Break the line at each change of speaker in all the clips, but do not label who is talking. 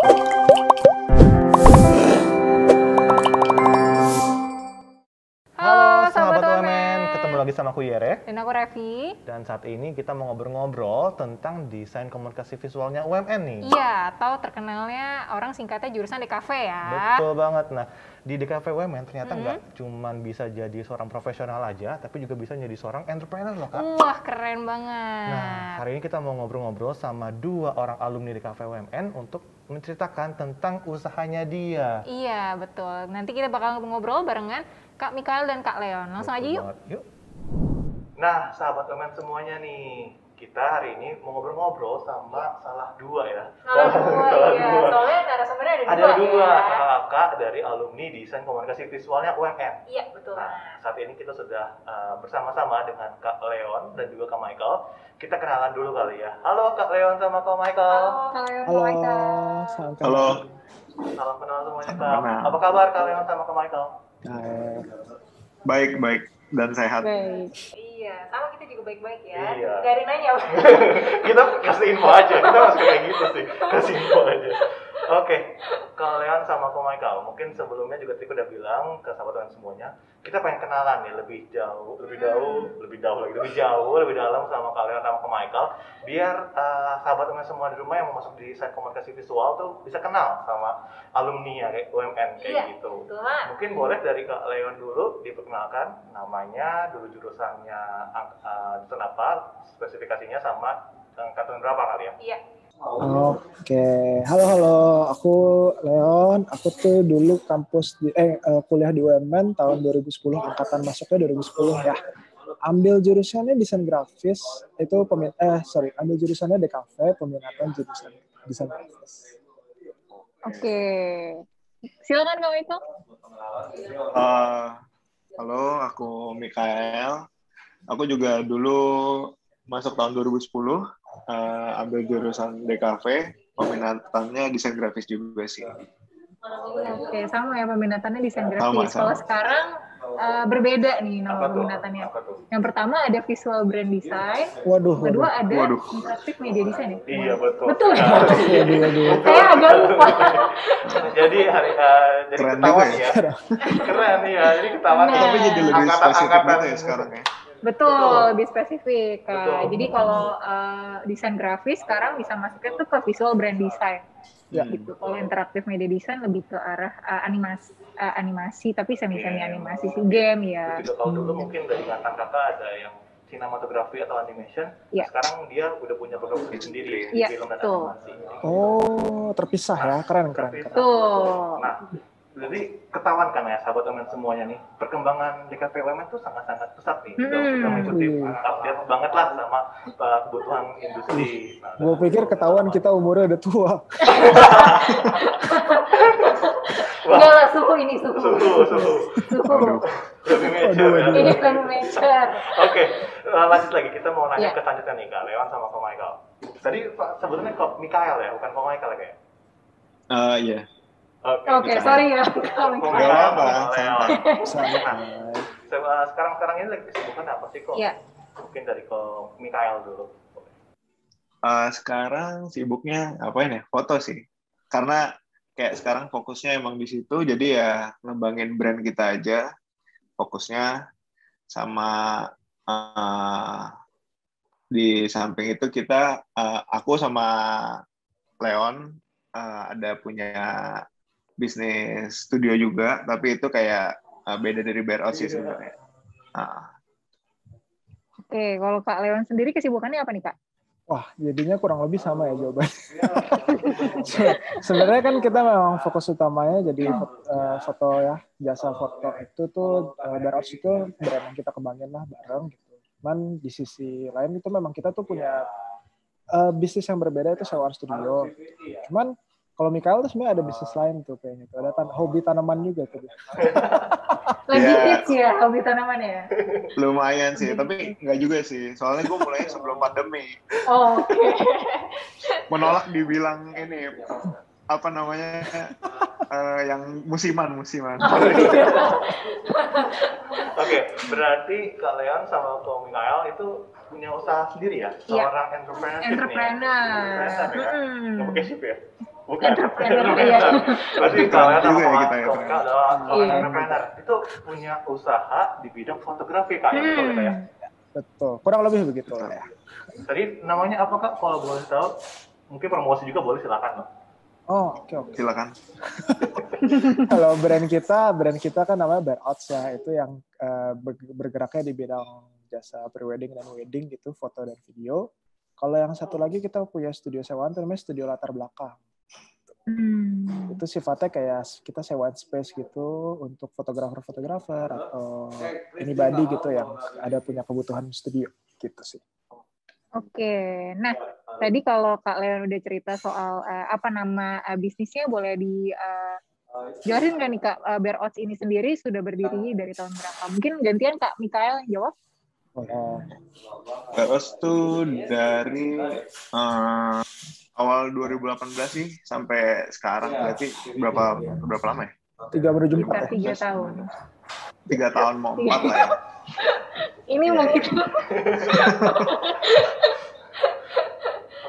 Halo sahabat UMN, ketemu lagi sama aku Yere.
Dan aku Revi.
Dan saat ini kita mau ngobrol-ngobrol tentang desain komunikasi visualnya UMN nih.
Iya, atau terkenalnya orang singkatnya jurusan DKV ya.
Betul banget. Nah, di DKV UMN ternyata nggak cuman bisa jadi seorang profesional aja, tapi juga bisa jadi seorang entrepreneur loh, Kak.
Wah, keren banget.
Nah, hari ini kita mau ngobrol-ngobrol sama 2 orang alumni DKV UMN untuk menceritakan tentang usahanya dia.
Iya, betul. Nanti kita bakal ngobrol barengan Kak Mikael dan Kak Leon. Langsung aja yuk.
Yuk. Nah, sahabat UMN semuanya nih, kita hari ini mau ngobrol-ngobrol sama salah 2 ya.
Salah dua, iya. Soalnya narasumbernya ada 2
2
ya.
kakak dari alumni desain komunikasi visualnya UMN.
Iya, betul.
Nah, saat ini kita sudah bersama-sama dengan Kak Leon dan juga Kak Michael. Kita kenalan dulu kali ya. Halo Kak Leon sama Kak Michael.
Kak Leon,
Halo,
Kak Michael.
salam kenal.
Halo.
Salam kenal semuanya
Salam
Kak.
kenal.
Apa kabar Kak Leon sama Kak Michael?
Baik dan sehat.
Baik. Iya, sama kita juga baik-baik ya.
Iya.
Gak ada nanya.
Kita kasih info aja, kita masih kayak gitu sih. Kasih info aja. Oke, Kak Leon sama Kak Michael, mungkin sebelumnya juga Tiko udah bilang ke sahabat-sahabat semuanya, kita pengen kenalan nih lebih jauh, lebih dalam sama Kak Leon sama Kak Michael, biar sahabat-sahabat semua di rumah yang mau masuk di desain komunikasi visual tuh bisa kenal sama alumni ya, kayak UMN kayak gitu.
Betul.
Mungkin boleh dari Kak Leon dulu diperkenalkan namanya, dulu jurusannya jurusan apa, spesifikasinya sama angkatan berapa kali ya?
Iya.
Oke, halo, aku Leon. Aku tuh dulu kuliah di UMN tahun 2010, angkatan masuknya 2010 ya. Ambil jurusannya desain grafis, ambil jurusannya DKV, peminatan jurusan desain grafis.
Oke. Silakan Kak Michael.
Halo, aku Mikael. Aku juga dulu masuk tahun 2010, ambil jurusan DKV, peminatannya desain grafis juga sih.
Oke, sama ya peminatannya desain grafis.
Sama.
Kalau sekarang berbeda nih nama peminatannya.
Apa tuh?
Yang pertama ada visual brand design,
Waduh.
kedua ada
Waduh.
interaktif media design ya.
Iya betul.
Betul.
Waduh.
Saya agak lupa.
Jadi jadi
Keren
ketahuan
juga
ya. Keren ya. Jadi ketahuan.
Nah.
Tapi jadi lebih spesifik gitu ya sekarang ya.
Betul, lebih spesifik.
Betul.
Jadi kalau desain grafis sekarang bisa masuknya tuh ke visual brand design.
Ya.
Gitu. Kalau interaktif media design lebih ke arah animasi tapi semi-semi animasi sih, game ya.
Juga kalau dulu mungkin dari mantan kakak ada yang sinematografi atau animation.
Iya.
Sekarang dia udah punya program sendiri
Iya,
film dan
betul.
animasi.
Oh, terpisah ya, keren.
Tuh.
Nah, jadi ketahuan kan ya sahabat UMN semuanya nih, perkembangan DKV UMN tuh sangat-sangat pesat nih. Kita mengikuti update banget lah sama kebutuhan industri. Nah,
Gue pikir ketahuan kita umurnya udah tua.
Enggak lah, suhu.
Suhu. Lebih major ya.
Ini kan major.
Oke, lanjut lagi. Kita mau nanya
Iya.
ke selanjutnya nih, Kak Leon sama Kak Michael. Tadi sebetulnya Kak Mikael ya, bukan Kak Michael ya, kayak?
Iya.
Oke, sorry ya.
Kak
Nggak apa-apa,
Leon.
santai.
Sekarang ini lagi kesibukan apa sih kok?
Iya.
Mungkin dari Kak Mikael dulu.
Sekarang sibuknya apain ya? Foto sih. Karena kayak sekarang fokusnya emang di situ, jadi ya ngembangin brand kita aja. Fokusnya sama di samping itu kita, aku sama Leon ada punya bisnis studio juga, tapi itu kayak beda dari Bearout sih sebenarnya.
Oke, kalau Kak Leon sendiri kesibukannya apa nih, Kak?
Wah, jadinya kurang lebih sama ya jawabannya. Sebenarnya kan kita memang fokus utamanya jadi foto ya, jasa foto itu tuh Bearout itu brand yang kita kembangin lah bareng gitu. Cuman di sisi lain itu memang kita tuh punya bisnis yang berbeda, itu sewa studio. Cuman kalau Mikael tuh sebenarnya ada bisnis lain tuh kayaknya tuh. Ada hobi tanaman juga tuh.
Lagi
Ya.
hits ya hobi tanaman ya?
Lumayan sih, tapi nggak juga sih. Soalnya gue mulainya sebelum pandemi.
Oh, oke.
Menolak dibilang ini, apa namanya, yang musiman.
Oke, berarti Kak Leon sama Kak Mikael itu punya usaha sendiri ya?
Iya.
Seorang entrepreneur.
Entrepreneur.
Nggak pakai ship ya? Bukan.
Entrepreneur, iya.
Berarti kalian
juga ya
sama
kita ya,
Komika adalah seorang
Iya.
entrepreneur. Itu punya usaha di bidang fotografi Kak, ya, betul ya?
Betul, kurang lebih begitu lah ya.
Tadi namanya apa Kak? Kalau boleh tahu, mungkin promosi juga boleh, silakan.
Oh, oke.
Silakan.
Kalau brand kita kan namanya Bare Odds ya, itu yang bergeraknya di bidang jasa pre-wedding dan wedding gitu, foto dan video. Kalau yang satu lagi kita punya studio sewaan, namanya studio latar belakang. Itu sifatnya kayak kita sewaan space gitu untuk fotografer atau anybody gitu yang ada punya kebutuhan studio gitu sih.
Oke, nah tadi kalau Kak Leon udah cerita soal apa nama bisnisnya, boleh dijelasin nggak nih Kak, Bare Odds ini sendiri sudah berdiri dari tahun berapa? Mungkin gantian Kak Mikael yang jawab.
Terus tuh dari awal 2018 sih sampai sekarang, berarti berapa lama ya?
3 menuju 4 ya?
3 tahun.
3 tahun mau 4 lah ya.
Ini mungkin.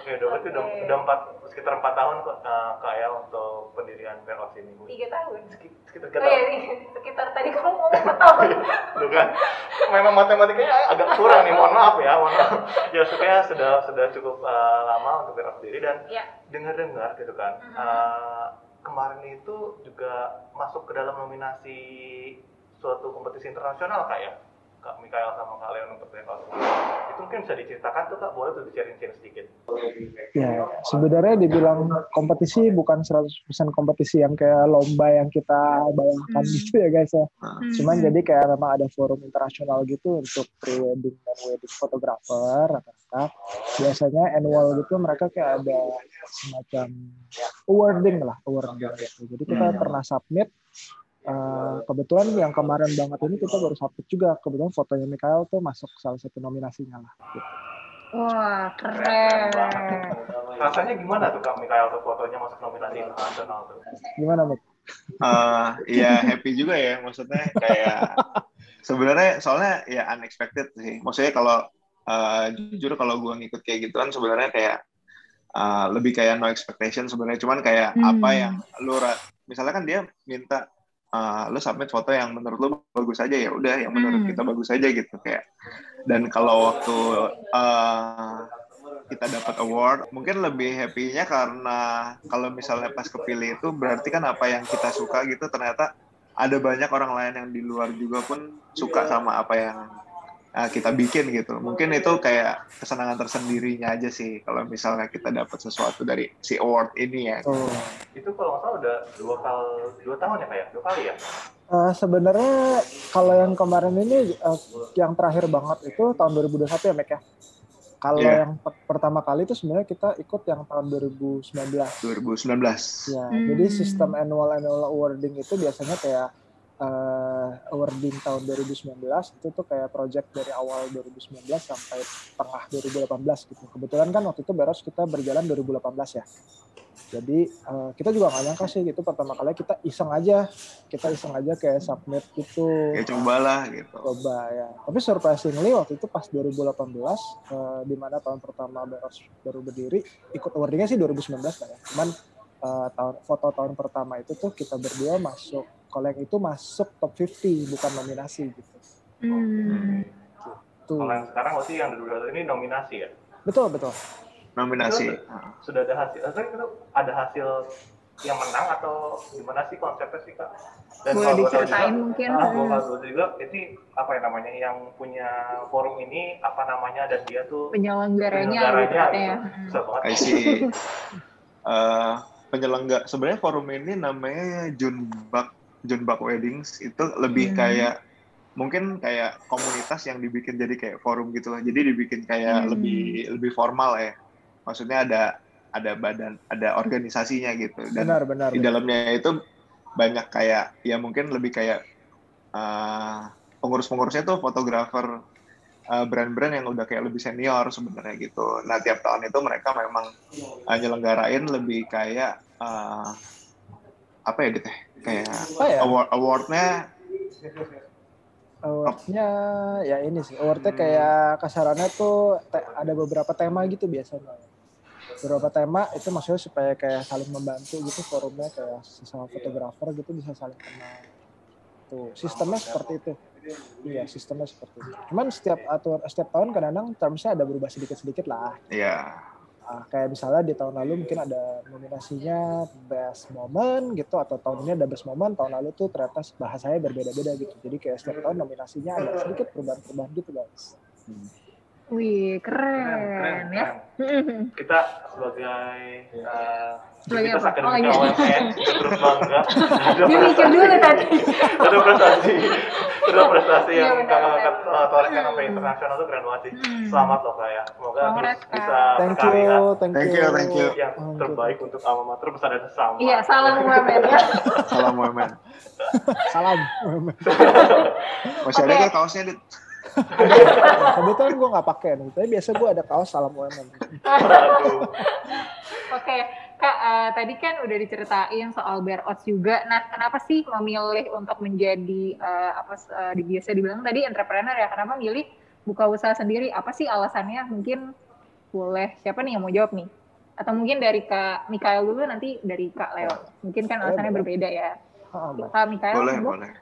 Oke, berarti udah sekitar 4 tahun kok Kak El untuk pendirian Bare Odds ini.
3 tahun.
Sekitar 3
Oh
tahun.
iya, sekitar tadi kamu ngomong 4 tahun.
Tuh kan, memang matematikanya agak kurang nih, mohon maaf ya, Ya, supaya sudah cukup lama untuk Bare Odds sendiri, dan dengar-dengar gitu kan, kemarin itu juga masuk ke dalam nominasi suatu kompetisi internasional Kak ya? Kak Mikael sama Kak Leon untuk Bare Odds. Itu mungkin bisa diceritakan tuh Kak, boleh tuh di-sharing sedikit.
Ya, sebenarnya dibilang kompetisi bukan 100% kompetisi yang kayak lomba yang kita bayangkan gitu ya guys ya. Cuman jadi kayak memang ada forum internasional gitu untuk pre-wedding dan wedding photographer rata-rata. Biasanya annual gitu mereka kayak ada semacam awarding gitu. Jadi kita pernah submit. Kebetulan yang kemarin banget ini kita baru submit juga, kebetulan fotonya Mikael tuh masuk salah satu nominasinya lah gitu.
Wah, keren.
Rasanya gimana tuh Kak Mikael tuh fotonya masuk nominasi internasional tuh?
Gimana Mik?
Ya happy juga ya, maksudnya kayak sebenarnya soalnya ya unexpected sih. Maksudnya kalau jujur kalau gue ngikut kayak gituan sebenarnya kayak lebih kayak no expectation sebenarnya, cuman kayak apa yang lu misalnya kan dia minta lu submit foto yang menurut lu bagus aja, ya udah yang menurut kita bagus aja gitu kayak. Dan kalau waktu kita dapat award mungkin lebih happy-nya karena kalau misalnya pas kepilih itu berarti kan apa yang kita suka gitu ternyata ada banyak orang lain yang di luar juga pun suka sama apa yang kita bikin gitu. Mungkin itu kayak kesenangan tersendirinya aja sih kalau misalnya kita dapat sesuatu dari si award ini ya.
Itu kalau nggak salah udah 2 tahun ya Kak ya? 2 kali ya?
Sebenarnya kalau yang kemarin ini yang terakhir banget itu tahun 2021 ya Mek ya. Kalau yang pertama kali itu sebenarnya kita ikut yang tahun 2019. Ya, jadi sistem annual awarding itu biasanya kayak awarding tahun 2019 itu tuh kayak project dari awal 2019 sampai tengah 2018 gitu. Kebetulan kan waktu itu Bare Odds kita berjalan 2018 ya. Jadi kita juga nggak nyangka sih gitu, pertama kali kita iseng aja kayak submit gitu.
Ya cobalah gitu.
Coba ya. Tapi surprisingly waktu itu pas 2018 di mana tahun pertama Bare Odds baru berdiri, ikut awardingnya sih 2019 lah ya. Cuman foto tahun pertama itu tuh kita berdua masuk top 50 bukan nominasi gitu. Gitu.
Kalau yang sekarang masih yang 2021 ini nominasi ya?
Betul.
Nominasi.
Sudah ada hasil. Itu ada hasil yang menang atau gimana sih konsepnya sih Kak? Dan
boleh diceritain mungkin.
Kalau juga ini apa ya namanya yang punya forum ini apa namanya dan dia tuh
penyelenggaranya
gitu. Susah banget.
I see. Penyelenggara sebenarnya forum ini namanya Junbak Weddings, itu lebih kayak mungkin kayak komunitas yang dibikin jadi kayak forum gitu lah. Jadi dibikin kayak lebih formal ya. Maksudnya ada badan, ada organisasinya gitu. Dan
benar.
di dalamnya itu banyak kayak ya mungkin lebih kayak pengurus-pengurusnya tuh fotografer brand-brand yang udah kayak lebih senior sebenarnya gitu. Nah tiap tahun itu mereka memang nyelenggarain lebih kayak apa ya gitu kayak awardnya
ya ini sih awardnya kayak kasarannya tuh ada beberapa tema gitu biasanya. beberapa tema itu maksudnya supaya kayak saling membantu gitu, forumnya kayak sesama fotografer gitu bisa saling kenal. Tuh, sistemnya seperti itu. Iya, sistemnya seperti itu. Cuman setiap tahun kadang-kadang termsnya ada berubah sedikit-sedikit lah.
Iya.
Kayak misalnya di tahun lalu mungkin ada nominasinya best moment gitu, atau tahun ini ada best moment, tahun lalu tuh ternyata bahasanya berbeda-beda gitu. Jadi kayak setiap tahun nominasinya ada sedikit perubahan-perubahan gitu guys.
Wih, keren ya.
Kita sebagai
Sebagai
kita
apa?
akademika
Oh, iya.
UMN terus bangga
Dia mikir dulu tadi.
ada prestasi
Iya,
yang
benar,
kakak
benar.
torehkan sampai internasional tuh keren banget sih. Selamat loh Kak ya. Semoga terus
Congrats, Kak.
bisa
Thank
berkarya
you.
Thank you.
yang terbaik untuk alma mater Pesantren Sama.
Iya, salam UMN ya.
Salam UMN.
Salam.
Masih ada
Oke.
kan kaosnya, Dit?
Nah, kebetulan gue nggak pakai nih, tapi biasa gue ada kaos salam UMN.
Aduh.
Oke, Kak, tadi kan udah diceritain soal Bear Odds juga. Nah, kenapa sih memilih untuk menjadi biasa dibilang tadi entrepreneur ya? Kenapa milih buka usaha sendiri? Apa sih alasannya? Mungkin boleh siapa nih yang mau jawab nih? Atau mungkin dari Kak Mikael dulu, nanti dari Kak Leo. Mungkin kan alasannya berbeda ya. Kak Mikael,
Boleh.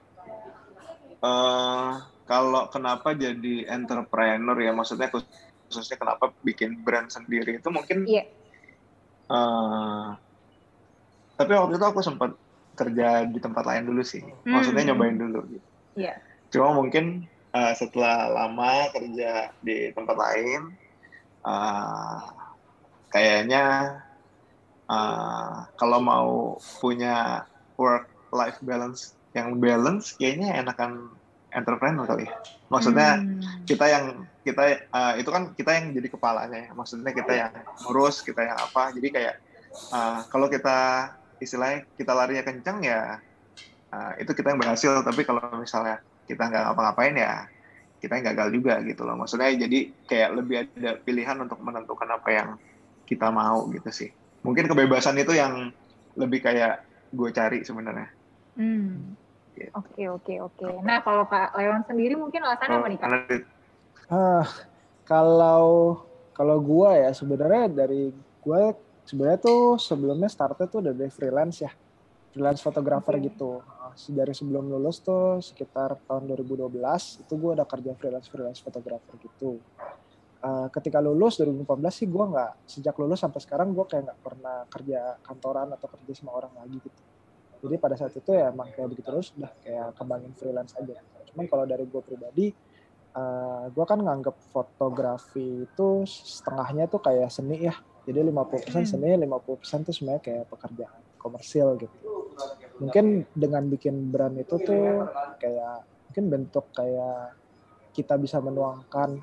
Kalau kenapa jadi entrepreneur ya, maksudnya khususnya kenapa bikin brand sendiri itu mungkin.
Iya.
Tapi waktu itu aku sempat kerja di tempat lain dulu sih, maksudnya nyobain dulu gitu.
Iya.
Cuma mungkin setelah lama kerja di tempat lain, kayaknya kalau mau punya work-life balance yang balance, kayaknya enakan entrepreneur kali ya. Maksudnya itu kan kita yang jadi kepalanya ya. Maksudnya kita yang ngurus, kita yang apa. Jadi kayak kalau kita istilahnya kita larinya kencang ya, itu kita yang berhasil. Tapi kalau misalnya kita nggak ngapa-ngapain ya, kita yang gagal juga gitu loh. Maksudnya jadi kayak lebih ada pilihan untuk menentukan apa yang kita mau gitu sih. Mungkin kebebasan itu yang lebih kayak gue cari sebenarnya.
Oke. Nah, kalau Kak Leon sendiri mungkin alasannya apa nih, Kak?
Kalau gue ya sebenarnya sebenarnya tuh sebelumnya startnya tuh dari freelance ya, freelance fotografer gitu. Dari sebelum lulus tuh sekitar tahun 2012 itu gue udah kerja freelance fotografer gitu. Ketika lulus 2014 sih gue sejak lulus sampai sekarang gue kayak nggak pernah kerja kantoran atau kerja sama orang lagi gitu. Jadi pada saat itu ya emang kayak begitu terus udah kayak kembangin freelance aja. Cuman kalau dari gue pribadi, gue kan nganggep fotografi itu setengahnya tuh kayak seni ya. Jadi 50% seni, 50% tuh sebenarnya kayak pekerjaan komersil gitu. Mungkin dengan bikin brand itu tuh kayak mungkin bentuk kayak kita bisa menuangkan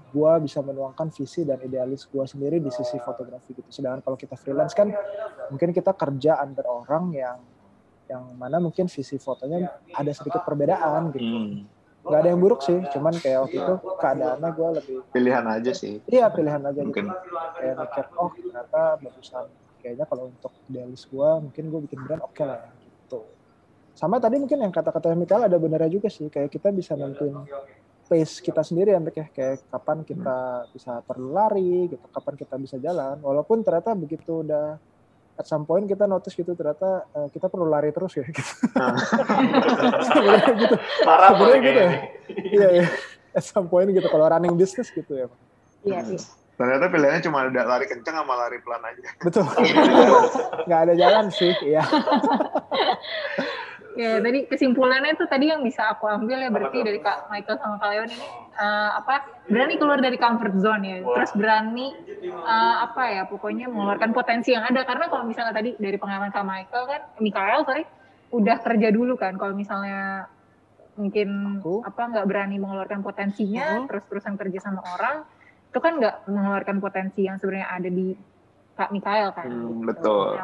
visi dan idealis gue sendiri di sisi fotografi gitu. Sedangkan kalau kita freelance kan mungkin kita kerja under orang yang mana mungkin visi fotonya ada sedikit perbedaan gitu. Gak ada yang buruk sih, cuman kayak waktu itu keadaannya gue lebih
pilihan aja sih.
Iya, pilihan aja
mungkin.
Gitu. Kayak mikir, ternyata bagusan kayaknya kalau untuk idealis gue mungkin gue bikin brand oke lah ya, gitu. Sama tadi mungkin yang kata-kata Mikael ada benernya juga sih, kayak kita bisa nentuin pace kita sendiri ya, kayak kapan kita bisa perlu lari gitu, kapan kita bisa jalan, walaupun ternyata begitu udah at some point kita notice gitu ternyata kita perlu lari terus ya gitu. Sebenarnya gitu. Sebenarnya gitu ya. Iya. At some point gitu kalau running business gitu ya.
Iya.
Ternyata pilihannya cuma ada lari kencang sama lari pelan aja.
Betul. Nggak ada jalan sih, iya.
Ya, tadi kesimpulannya itu tadi yang bisa aku ambil ya berarti dari Kak Michael sama Kak Leon ini berani keluar dari comfort zone ya, terus berani pokoknya mengeluarkan potensi yang ada, karena kalau misalnya tadi dari pengalaman Kak Mikael udah kerja dulu kan, kalau misalnya mungkin nggak berani mengeluarkan potensinya, terus-terusan kerja sama orang, itu kan nggak mengeluarkan potensi yang sebenarnya ada di Kak Mikael kan.
Betul.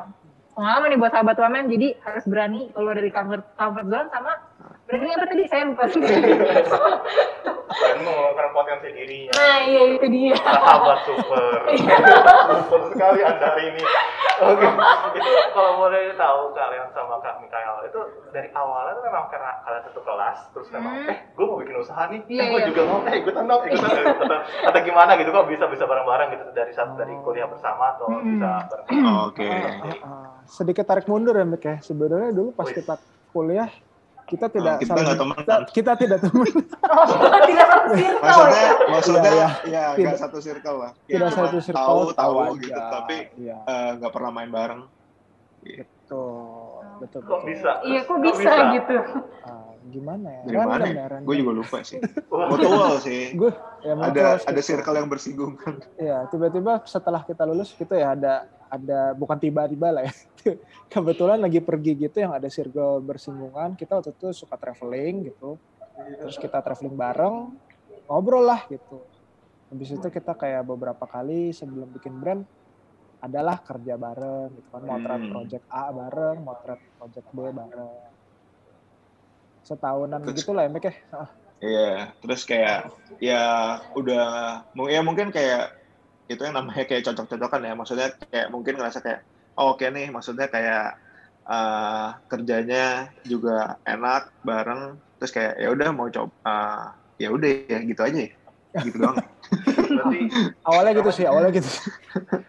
Pengalaman nih buat sahabat UMN, jadi harus berani keluar dari comfort zone sama Branding apa tadi? Saya lupa sih.
Dan mengembangkan potensi dirinya.
Nah, iya itu dia.
Sahabat super. Super sekali Anda hari ini. Oke, itu kalau boleh tahu kalian sama Kak Mikael itu dari awalnya tuh memang karena kalian satu kelas, terus memang gue mau bikin usaha nih, gue juga mau ikutan dong, atau gimana gitu kok bisa bareng-bareng gitu dari kuliah bersama atau bisa bareng.
Oke.
Sedikit tarik mundur ya Mik ya. Sebenarnya dulu pas kita kuliah kita tidak kita tidak teman.
Tidak satu circle.
Maksudnya ya nggak satu circle lah.
Tidak satu circle,
tahu gitu, tapi nggak pernah main bareng.
Betul.
Kok bisa?
Iya, kok bisa gitu?
Gimana ya?
Dari mana ya? Gue juga lupa sih. Mutual sih. Ada circle yang bersinggungan. Iya,
tiba-tiba setelah kita lulus gitu ya ada bukan tiba-tiba lah ya. Kebetulan lagi pergi gitu yang ada circle bersinggungan. Kita waktu itu suka traveling gitu. Terus kita traveling bareng, ngobrol lah gitu. Habis itu kita kayak beberapa kali sebelum bikin brand adalah kerja bareng gitu kan, motret project A bareng, motret project B bareng. Setahunan gitu lah ya Mik ya.
Iya, terus kayak ya mungkin kayak itu yang namanya kayak cocok-cocokan ya, maksudnya kayak mungkin ngerasa kayak oke nih, maksudnya kayak kerjanya juga enak bareng, terus kayak ya udah mau coba ya udah ya gitu aja ya. Gitu doang.
Berarti
awalnya gitu sih.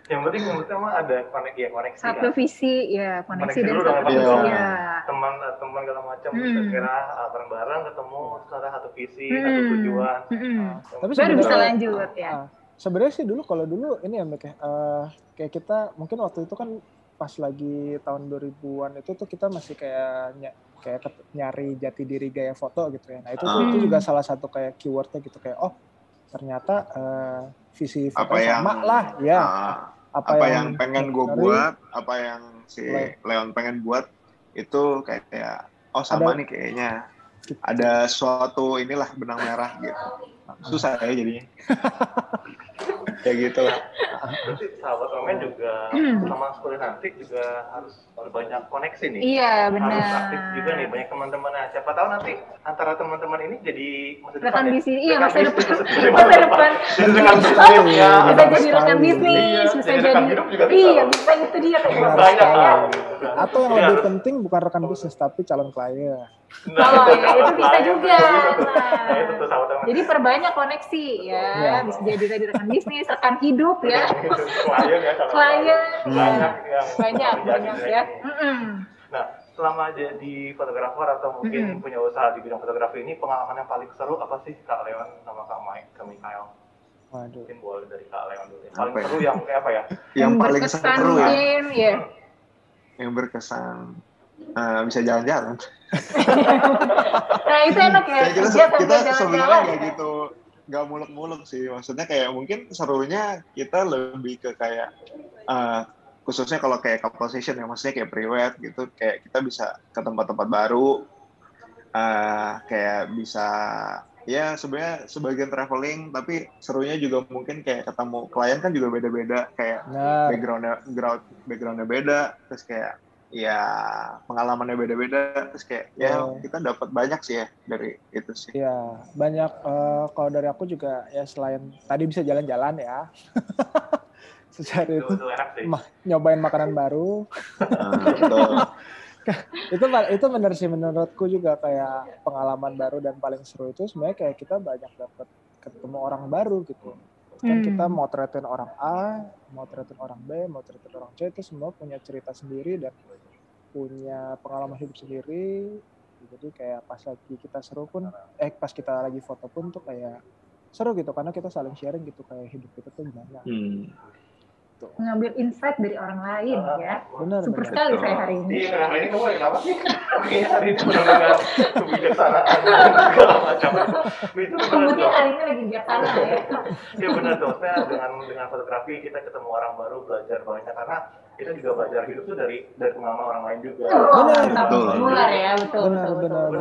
Yang penting mah ada koneksi
satu
kan?
visi ya, koneksi dan
satu
visi ya.
Teman segala macam kira bareng-bareng ketemu secara satu visi, satu tujuan.
Tapi
baru bisa lanjut ya.
Sebenarnya sih kalau dulu ini ya Mik, kayak kita mungkin waktu itu kan pas lagi tahun 2000-an itu tuh kita masih kayak nyari jati diri gaya foto gitu ya. Nah itu juga salah satu kayak keywordnya gitu kayak ternyata visi foto sama lah ya.
Apa yang pengen gue buat, apa yang si Leon pengen buat itu kayak sama nih kayaknya. Ada suatu inilah benang merah gitu. Susah ya jadinya. Kayak gitu lah.
Berarti sahabat Romen juga sama kuliah nanti juga harus banyak koneksi nih.
Iya benar.
Harus aktif juga nih, banyak teman-teman. Nah, siapa tahu nanti antara teman-teman ini jadi masa depan.
Rekan bisnis, iya masa depan.
Jadi rekan bisnis ya.
Bisa jadi rekan bisnis, bisa jadi. Iya bisa itu dia kayak
banyak.
Atau yang lebih penting bukan rekan bisnis tapi calon klien.
Oh ya itu bisa juga.
Nah itu tuh sahabat Romen.
Jadi perbanyak koneksi ya, bisa jadi tadi rekan bisnis, rekan hidup ya. Klien banyak ya.
Nah, selama jadi fotografer atau mungkin punya usaha di bidang fotografi ini, pengalaman yang paling seru apa sih Kak Leon sama Kak Mikael?
Waduh.
Mungkin boleh dari Kak Leon dulu. Paling seru yang kayak apa ya?
Yang paling seru ya.
Yang
berkesan bisa jalan-jalan.
Nah itu enak ya.
Kita sebenarnya nggak gitu, nggak muluk-muluk sih. Maksudnya kayak mungkin serunya kita lebih ke kayak khususnya kalau kayak couple session ya, maksudnya kayak pre-wed gitu, kayak kita bisa ke tempat-tempat baru, kayak bisa ya sebenarnya sebagian traveling, tapi serunya juga mungkin kayak ketemu klien kan juga beda-beda, kayak backgroundnya beda, terus kayak ya pengalamannya beda-beda, terus kayak ya kita dapat banyak sih ya dari itu sih.
Ya banyak. Kalau dari aku juga ya selain tadi bisa jalan-jalan ya. Secara itu nyobain makanan baru. Itu benar sih menurutku juga kayak pengalaman baru, dan paling seru itu sebenarnya kayak kita banyak dapat ketemu orang baru gitu. Kan kita motretin orang A, motretin orang B, motretin orang C, itu semua punya cerita sendiri dan punya pengalaman hidup sendiri. Jadi kayak pas lagi kita seru pun, pas kita lagi foto pun tuh kayak seru gitu, karena kita saling sharing gitu kayak hidup kita tuh gimana.
Mengambil insight dari orang lain ya.
Benar.
Super sekali saya hari ini.
Iya, hari ini kamu lagi apa sih? Hari ini benar-benar kebijaksanaan segala macam.
Kemudian hari ini lagi bijaksana ya.
Iya benar tuh. Saya dengan fotografi kita ketemu orang baru, belajar banyak, karena kita juga belajar hidup tuh dari pengalaman orang lain juga.
Betul.
Benar ya, betul.
Benar.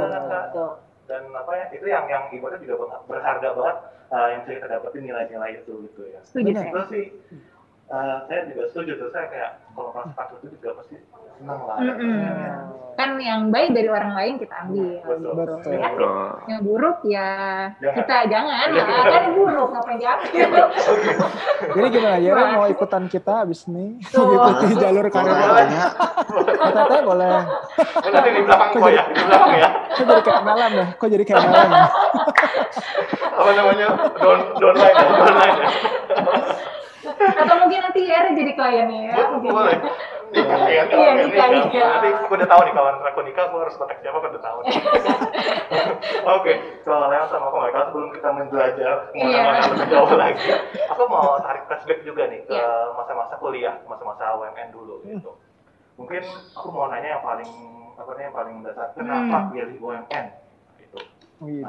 Dan apa ya, itu yang ibaratnya juga berharga banget, yang kita dapetin nilai-nilai itu gitu ya.
Setuju
saya sih. Saya juga setuju tuh, saya kayak kalau pas itu juga pasti senang lah.
kan yang baik dari orang lain kita ambil.
Betul.
Ya, yang buruk ya kita jangan lah, kan buruk ngapain diambil.
Jadi gimana ya, mau ikutan kita abis ini mengikuti jalur karir katanya. Katanya boleh.
Nanti di belakang kok ya, di belakang ya.
Kok jadi kayak Melan ya? Kok jadi kayak Melan?
Apa namanya? Downline ya.
Atau mungkin nanti ya jadi kliennya ya.
Boleh. Nikah ya. Nanti aku udah tahu nih kawan aku nikah, aku harus kontak siapa, aku udah tahu. Oke, kalau Leon sama Michael sebelum kita menjelajah kemana-mana lebih jauh lagi, aku mau tarik flashback juga nih ke masa-masa kuliah, masa-masa UMN dulu gitu. Mungkin aku mau nanya yang paling mendasar, kenapa pilih UMN? Gitu.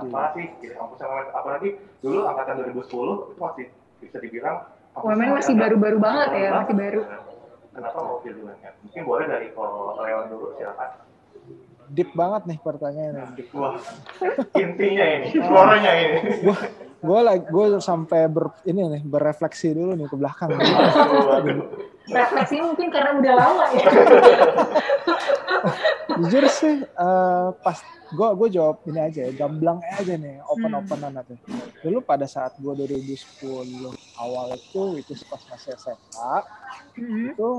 Apa sih pilih kampus UMN? Apalagi dulu angkatan 2010 itu masih bisa dibilang
UMN masih baru-baru banget ya, masih baru.
Kenapa mau pilih UMN? Mungkin boleh dari Leon dulu, silakan.
Deep banget nih pertanyaannya.
Wah, intinya ini, suaranya ini.
Gue sampai berefleksi dulu nih ke belakang.
Refleksi mungkin karena udah lama ya.
Jujur sih, pas gue jawab ini aja ya, gamblang aja nih, open-openan aja. Dulu pada saat gue 2010 awal itu pas masih SMA, itu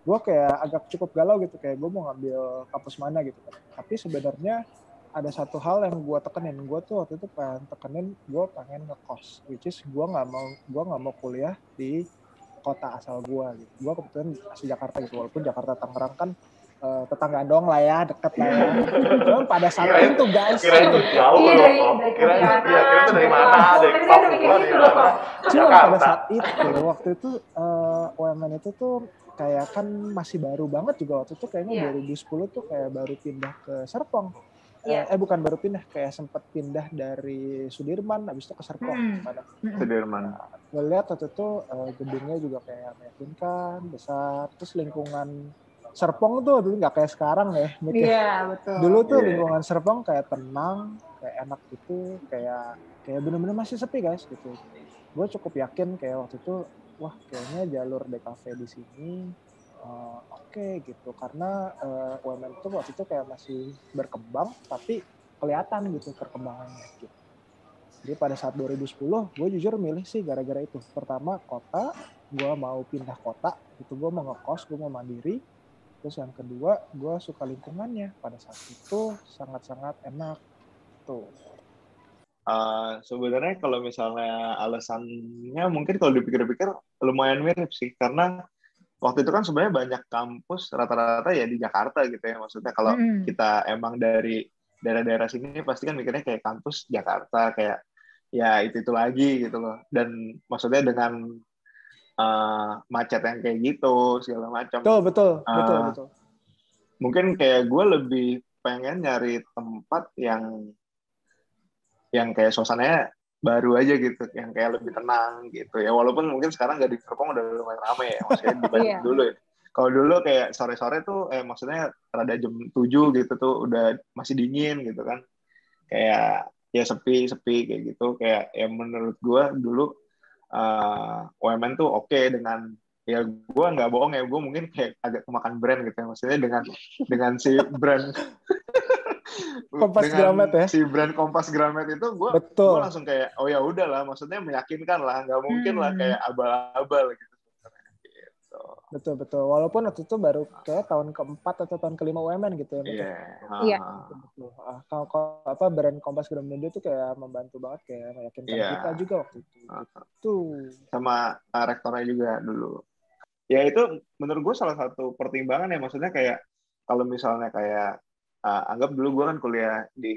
gue kayak agak cukup galau gitu, kayak gue mau ngambil kampus mana gitu kan. Tapi sebenarnya ada satu hal yang gue tekenin, gue tuh waktu itu gue pengen ngekos, which is gue nggak mau kuliah di kota asal gue gitu. Gue kebetulan asli Jakarta gitu, walaupun Jakarta Tangerang kan tetanggaan doang lah ya, deket lah ya. Cuman pada saat itu guys,
kira itu jauh loh. Kira itu dari mana? Dari Papua, dari mana?
Cuma pada saat itu, waktu itu UMN itu tuh kayak kan masih baru banget juga waktu itu, kayaknya 2010 tuh kayak baru pindah ke Serpong. Bukan baru pindah, kayak sempat pindah dari Sudirman, habis itu ke Serpong.
Sudirman.
Gue lihat waktu itu gedungnya juga kayak meyakinkan, besar, terus lingkungan Serpong tuh dulu nggak kayak sekarang ya.
Iya, betul.
Dulu tuh lingkungan Serpong kayak tenang, kayak enak gitu, kayak bener-bener masih sepi guys gitu. Gue cukup yakin kayak waktu itu, wah kayaknya jalur DKV di sini oke gitu, karena UMN itu waktu itu kayak masih berkembang, tapi kelihatan gitu perkembangannya gitu. Jadi pada saat 2010, gue jujur milih sih gara-gara itu. Pertama kota, gue mau pindah kota, gitu, gue mau ngekos, gue mau mandiri. Terus yang kedua, gue suka lingkungannya. Pada saat itu sangat-sangat enak. Tuh.
Sebenarnya kalau misalnya alasannya mungkin kalau dipikir-pikir lumayan mirip sih. Karena waktu itu kan sebenarnya banyak kampus rata-rata ya di Jakarta gitu ya. Maksudnya kalau kita emang dari daerah-daerah sini pasti kan mikirnya kayak kampus Jakarta. Kayak ya itu lagi gitu loh. Dan maksudnya dengan macet yang kayak gitu segala macam.
Betul. Mungkin
kayak gue lebih pengen nyari tempat yang kayak suasananya baru aja gitu, yang kayak lebih tenang gitu ya. Walaupun mungkin sekarang nggak di Serpong udah lumayan ramai ya, maksudnya dibanding dulu ya. Kalau dulu kayak sore-sore tuh maksudnya rada jam 7 gitu tuh udah masih dingin gitu kan. Kayak ya sepi kayak gitu. Kayak ya menurut gue dulu UMN tuh oke dengan ya gue nggak bohong ya, gue mungkin kayak agak kemakan brand gitu ya, maksudnya dengan si brand
Kompas Gramet ya,
si brand Kompas Gramet itu gue langsung kayak oh ya udahlah, maksudnya meyakinkan lah, nggak mungkin lah kayak abal-abal gitu.
Betul. Walaupun waktu itu baru kayak tahun keempat atau tahun kelima UMN gitu ya.
Iya.
Kalau brand Kompas Gramet itu kayak membantu banget, kayak meyakinkan kita juga waktu itu.
Sama rektornya juga dulu. Ya itu menurut gue salah satu pertimbangan ya, maksudnya kayak kalau misalnya kayak anggap dulu gue kan kuliah di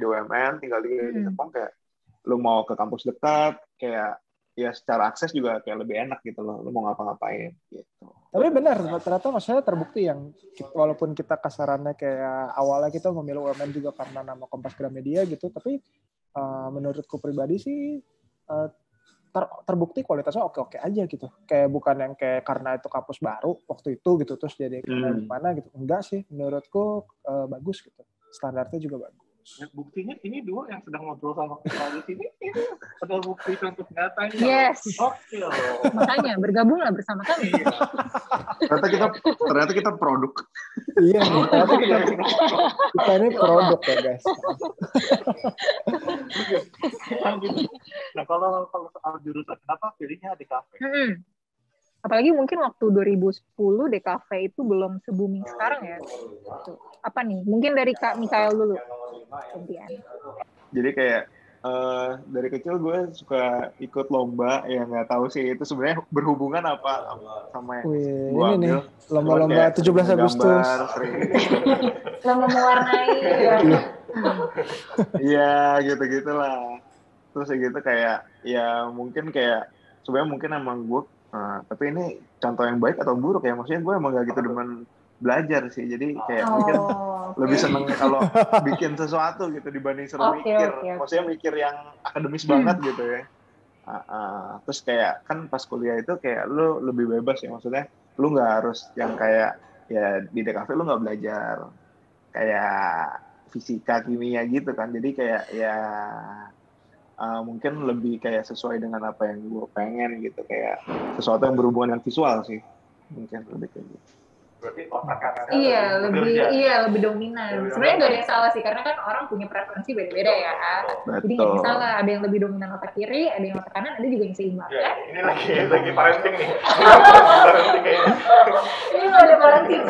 UMN, tinggal di Serpong, kayak lu mau ke kampus dekat, kayak ya secara akses juga kayak lebih enak gitu loh, lu mau ngapa-ngapain gitu.
Tapi benar, ternyata maksudnya terbukti yang walaupun kita kasarannya kayak awalnya kita memilih UMN juga karena nama Kompas Gramedia gitu, tapi menurutku pribadi sih terbukti kualitasnya oke-oke aja gitu. Kayak bukan yang kayak karena itu kampus baru waktu itu gitu terus jadi gimana gitu. Enggak sih, menurutku bagus gitu. Standarnya juga bagus.
Buktinya ini dua yang sedang ngobrol sama kita di sini itu adalah bukti contoh nyatanya.
Yes.
Oke loh.
Makanya bergabunglah bersama kami.
Iya.
Ternyata kita produk.
Iya, ternyata kita ini produk ya guys.
Nah kalau soal jurusan, kenapa pilihnya di kafe?
Apalagi mungkin waktu 2010 DKV itu belum se-booming sekarang ya. Apa nih? Mungkin dari Kak Mikael dulu.
Jadi kayak dari kecil gue suka ikut lomba, ya nggak tahu sih itu sebenarnya berhubungan apa sama yang gue
ini nih lomba-lomba 17 Agustus.
Lomba mewarnai.
Iya gitu-gitulah. Terus gitu kayak ya mungkin kayak sebenarnya mungkin emang gue tapi ini contoh yang baik atau buruk ya, maksudnya gue emang gak gitu demen belajar sih, jadi kayak mungkin lebih seneng kalau bikin sesuatu gitu dibanding seru mikir. Maksudnya mikir yang akademis banget gitu ya. Terus kayak kan pas kuliah itu kayak lu lebih bebas ya, maksudnya lu nggak harus yang kayak ya di DKV lu nggak belajar kayak fisika kimia gitu kan, jadi kayak ya mungkin lebih kayak sesuai dengan apa yang gue pengen gitu, kayak sesuatu yang berhubungan dengan visual sih, mungkin lebih kayak gitu.
Berarti otak-atik
lebih dominan. Sebenarnya nggak ada yang salah sih, karena kan orang punya preferensi beda-beda ya. Jadi nggak ada salah, ada yang lebih dominan otak kiri, ada yang otak kanan, ada juga yang seimbang ya.
Ini lagi parenting nih. Parenting kayaknya.
Ini nggak ada parenting.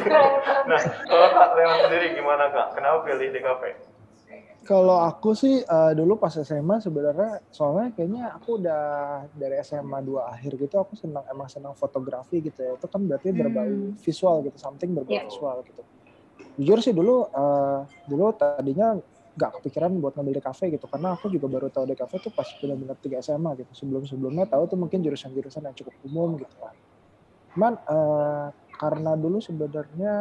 Nah, kalau Kak Leon sendiri gimana Kak? Kenapa pilih DKV?
Kalau aku sih dulu pas SMA sebenarnya, soalnya kayaknya aku udah dari SMA 2 akhir gitu, aku emang senang fotografi gitu ya. Itu kan berarti berbau visual gitu, something berbau visual gitu. Jujur sih dulu tadinya gak kepikiran buat ngambil DKV gitu, karena aku juga baru tahu DKV tuh pas benar-benar 3 SMA gitu. Sebelumnya tahu tuh mungkin jurusan-jurusan yang cukup umum gitu kan. Cuman karena dulu sebenarnya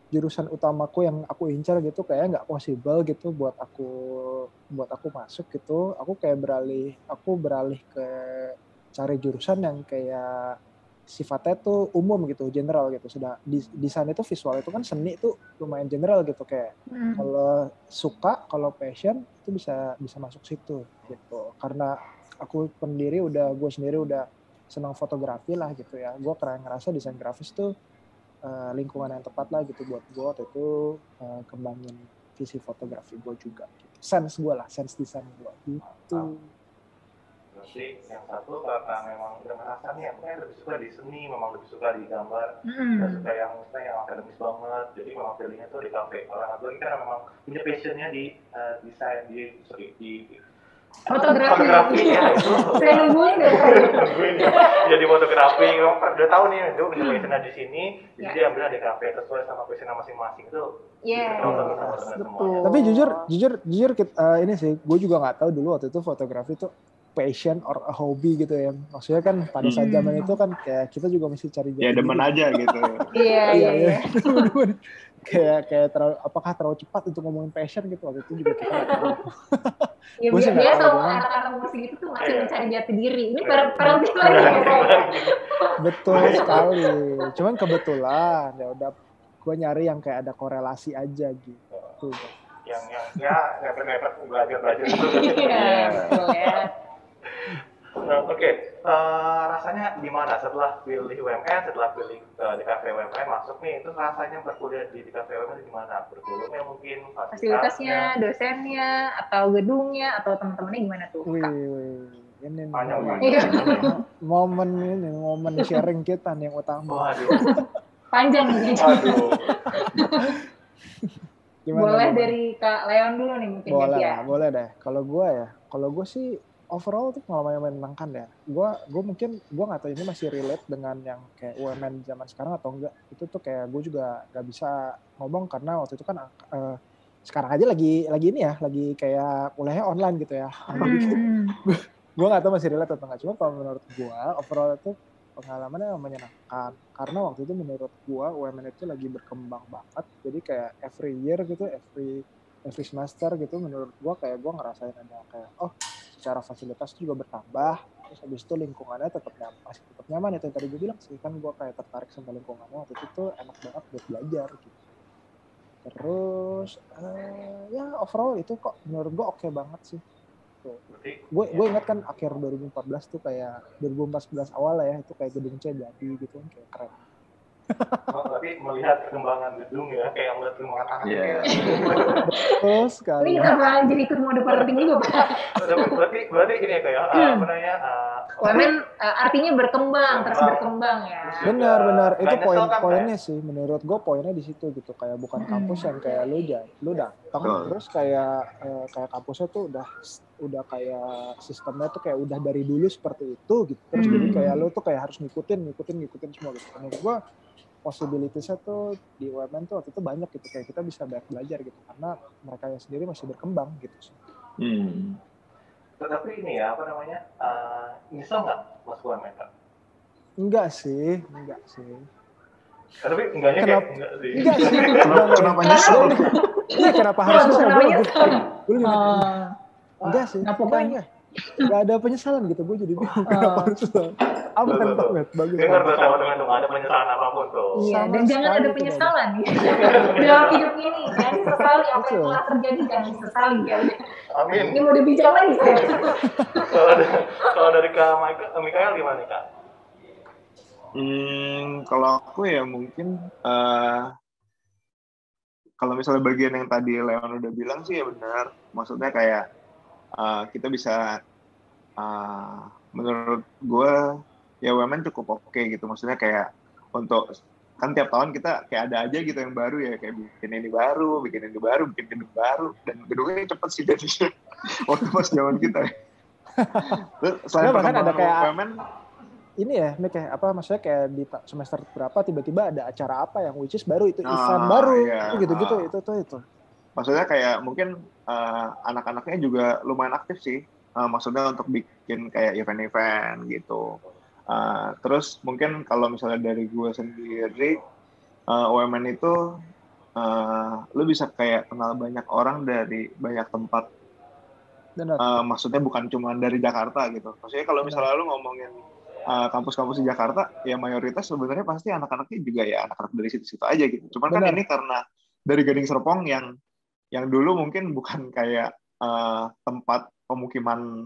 jurusan utamaku yang aku incar gitu kayak nggak possible gitu buat aku masuk gitu. Aku beralih ke cari jurusan yang kayak sifatnya tuh umum gitu, general gitu. Sudah desain itu visual itu kan seni itu lumayan general gitu, kayak kalau suka, kalau passion itu bisa masuk situ gitu. Karena gue sendiri udah senang fotografi lah gitu ya. Gue ngerasa desain grafis tuh lingkungan yang tepat lah gitu buat gue waktu itu kembangin visi fotografi gue juga gitu. Sense desain gue gitu.
Berarti yang satu karena memang udah merasa nih aku lebih suka di seni, memang lebih suka di gambar, nggak suka yang akademis banget, jadi memang pilihnya tuh di kafe. Orang satu lagi kan memang punya passionnya di desain, di fotografi ya itu.
Saya nungguin ya.
Jadi fotografi, udah tahu nih itu punya passionnya di sini, jadi dia ambil di kafe sesuai sama passionnya masing-masing itu.
Betul.
Tapi jujur ini sih, gue juga nggak tahu dulu waktu itu fotografi tuh passion or a hobby gitu ya. Maksudnya kan pada saat zaman itu kan kayak kita juga mesti cari
ya demen aja gitu.
Iya. kayak terlalu cepat untuk ngomongin passion gitu, waktu itu juga kita nggak tahu.
Ya biasa anak-anak musik itu tuh masih mencari jati diri. Ini parenting lagi.
Betul sekali. Cuman kebetulan ya udah gue nyari yang kayak ada korelasi aja gitu.
Yang nggak belajar itu.
Iya, betul ya.
Nah, oke. Rasanya gimana setelah pilih UMN, setelah pilih DKV UMN masuk nih, itu rasanya berkuliah di DKV UMN gimana? Berkuliahnya mungkin
fasilitasnya, dosennya, atau gedungnya, atau teman-temannya gimana tuh?
Ini momen sharing kita nih yang utama.
Panjang nih.
Gimana,
boleh dari Kak Leon dulu nih mungkin.
Boleh deh. Kalau gue sih overall tuh pengalaman yang menyenangkan ya. Gue mungkin nggak tahu ini masih relate dengan yang kayak UMN zaman sekarang atau enggak. Itu tuh kayak gue juga nggak bisa ngomong karena waktu itu kan sekarang aja lagi ini ya, lagi kayak kuliahnya online gitu ya. Gue nggak tahu masih relate atau enggak. Cuma kalau menurut gue overall itu pengalamannya menyenangkan karena waktu itu menurut gue UMN itu lagi berkembang banget. Jadi kayak every year gitu, every semester gitu, menurut gue kayak gue ngerasain ada kayak secara fasilitas juga bertambah, terus habis itu lingkungannya masih tetap nyaman, itu yang tadi gue bilang sih, kan gue kayak tertarik sama lingkungannya waktu itu tuh enak banget buat belajar gitu. Terus ya overall itu kok menurut gue oke banget sih.
Berarti
Gue ingat kan akhir 2014 tuh kayak 2014 awal lah ya, itu kayak gedung C jadi gitu kan, kayak keren.
berarti melihat perkembangan gedung ya, kayak melihat perkembangan anak.
Iya.
Terus
Ini
sekali.
kenapa jadi ikut mode parenting juga, Pak?
Berarti ini ya kayak apa namanya?
UMN artinya berkembang, terus berkembang ya.
Benar itu
Nggak nyesel kan,
poinnya sih, menurut gue poinnya di situ gitu, kayak bukan kampus yang kayak lu datang terus kayak kampusnya tuh udah kayak sistemnya tuh kayak udah dari dulu seperti itu gitu, terus jadi kayak lu tuh kayak harus ngikutin semua gitu. Menurut gue possibilities-nya tuh di UMN tuh waktu itu banyak gitu, kayak kita bisa banyak belajar gitu karena mereka yang sendiri masih berkembang gitu sih.
Tapi ini ya apa namanya? Nyesel nggak masuk UMN, Kak?
Enggak sih.
Tapi enggaknya kayak enggak sih.
Enggak sih.
Kenapa nyesel?
Iya, kenapa harus nyesel? Enggak sih. Enggak ada penyesalan gitu, gue jadi bingung kenapa harus nyesel. Aman banget, bagus.
Dengar tuh teman-teman tuh, nggak ada penyesalan apapun tuh.
Iya, dan jangan ada penyesalan dalam hidup ini. Jangan disesali apa yang telah terjadi, jangan disesali ya.
Amin.
Ini mau dibincang lagi saya.
Kalau dari Kak Mikael gimana Kak?
Kalau aku ya mungkin kalau misalnya bagian yang tadi Leon udah bilang sih ya benar. Maksudnya kayak kita bisa menurut gue ya UMN cukup oke gitu. Maksudnya kayak untuk kan tiap tahun kita kayak ada aja gitu yang baru ya, kayak bikin ini baru, bikin gedung baru, dan gedungnya cepet sih jadinya waktu pas zaman kita. Terus selain
ada kayak
UMN,
ini ya, Mik, kayak apa maksudnya kayak di semester berapa tiba-tiba ada acara apa yang which is baru itu event baru,
iya.
gitu-gitu itu.
Maksudnya kayak mungkin anak-anaknya juga lumayan aktif sih, maksudnya untuk bikin kayak event-event gitu. Terus mungkin kalau misalnya dari gue sendiri, UMN itu lu bisa kayak kenal banyak orang dari banyak tempat. Maksudnya bukan cuma dari Jakarta gitu. Maksudnya kalau misalnya lu ngomongin kampus-kampus di Jakarta, ya mayoritas sebenarnya pasti anak-anaknya juga ya anak-anak dari situ-situ aja gitu. Cuman kan ini karena dari Gading Serpong yang dulu mungkin bukan kayak tempat pemukiman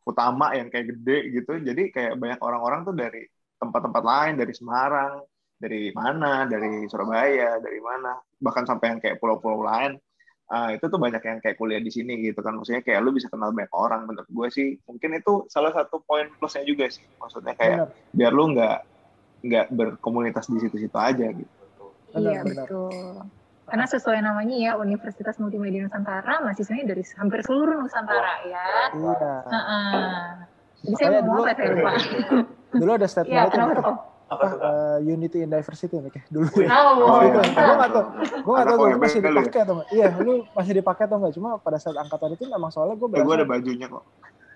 utama yang kayak gede gitu, jadi kayak banyak orang-orang tuh dari tempat-tempat lain, dari Semarang, dari mana, dari Surabaya, dari mana, bahkan sampai yang kayak pulau-pulau lain, itu tuh banyak yang kayak kuliah di sini gitu kan. Maksudnya kayak lu bisa kenal banyak orang. Menurut gue sih mungkin itu salah satu poin plusnya juga sih, maksudnya kayak biar lu nggak berkomunitas di situ-situ aja gitu.
Iya betul. Karena sesuai namanya ya, Universitas Multimedia Nusantara, mahasiswanya dari hampir seluruh Nusantara ya.
Iya.
Jadi saya mau apa saya lupa.
Dulu ada statement itu. Unity in Diversity nih kayak dulu. Gue nggak tahu gue masih dipakai atau nggak. Iya, lu masih dipakai atau nggak? Cuma pada saat angkatan itu memang soalnya gue berasa.
Gue ada bajunya kok.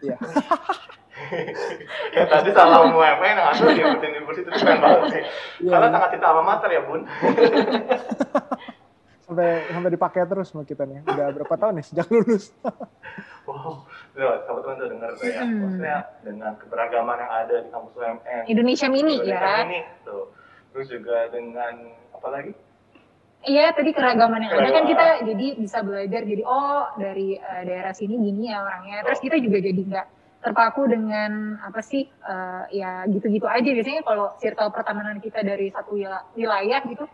Iya.
Ya tadi salah UMN yang asal di University itu keren banget sih. Karena sangat cinta alma mater ya Bun.
sampai dipakai terus sama kita nih. Udah berapa tahun nih sejak lulus.
Wow, teman-teman tuh dengar ya. Maksudnya dengan keberagaman yang ada di kampus UMN.
Indonesia Mini ya.
Tuh. Terus juga dengan apa lagi?
Iya, tadi keragaman yang ada kan kita jadi bisa belajar. Jadi dari daerah sini gini ya orangnya. Terus kita juga jadi nggak terpaku dengan apa sih ya gitu-gitu aja. Biasanya kalau circle pertemanan kita dari satu wilayah gitu,